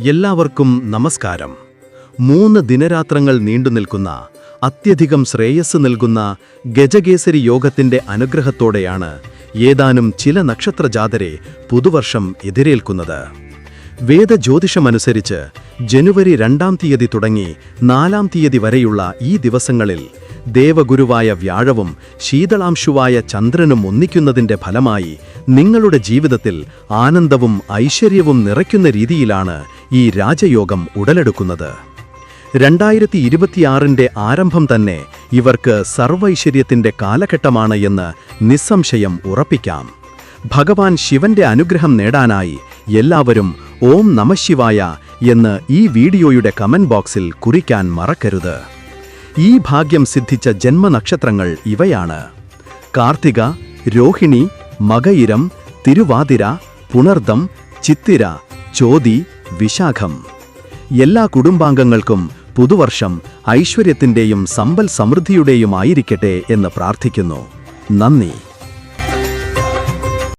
എല്ലാവർക്കും നമസ്കാരം. 3 ദിനരാത്രങ്ങൾ നീണ്ടുനിൽക്കുന്ന അത്യധികം ശ്രേയസ് നൽകുന്ന ഗജകേസരി യോഗത്തിന്റെ അനുഗ്രഹത്തോടെയാണ് ഏതാനും ചില നക്ഷത്രജാതരെ പുതുവർഷം എതിരേൽക്കുന്നത്. വേദജ്യോതിഷമനുസരിച്ച് ജനുവരി 2-ാം തീയതി തുടങ്ങി 4-ാം തീയതി വരെയുള്ള ഈ ദിവസങ്ങളിൽ ദേവഗുരുവായ വ്യാഴവും ശീതളാംശുവായ ചന്ദ്രനും ഒന്നിക്കുന്നതിന്റെ ഫലമായി നിങ്ങളുടെ ജീവിതത്തിൽ ആനന്ദവും ഐശ്വര്യവും നിറയ്ക്കുന്ന രീതിയിലാണ് ഈ രാജയോഗം ഉടലെടുക്കുന്നത്. 2026-ന്റെ ആരംഭം തന്നെ ഇവർക്ക് സർവൈശ്വര്യത്തിന്റെ കാലഘട്ടമാണ് എന്ന് നിസ്സംശയം ഉറപ്പിക്കാം. ഭഗവാൻ ശിവന്റെ അനുഗ്രഹം നേടാനായി എല്ലാവരും ഓം നമഃശിവായ എന്ന് ഈ വീഡിയോയുടെ കമന്റ് ബോക്സിൽ കുറിക്കാൻ മറക്കരുത്. ഈ ഭാഗ്യം സിദ്ധിച്ച ജന്മനക്ഷത്രങ്ങൾ ഇവയാണ്: കാർത്തിക, രോഹിണി, മകയിരം, തിരുവാതിര, പുണർദം, ചിത്തിര, ചോതി, വിശാഖം. എല്ലാ കുടുംബാംഗങ്ങൾക്കും പുതുവർഷം ഐശ്വര്യത്തിന്റെയും സമ്പൽ സമൃദ്ധിയുടെയും ആയിരിക്കട്ടെ എന്ന് പ്രാർത്ഥിക്കുന്നു. നന്ദി.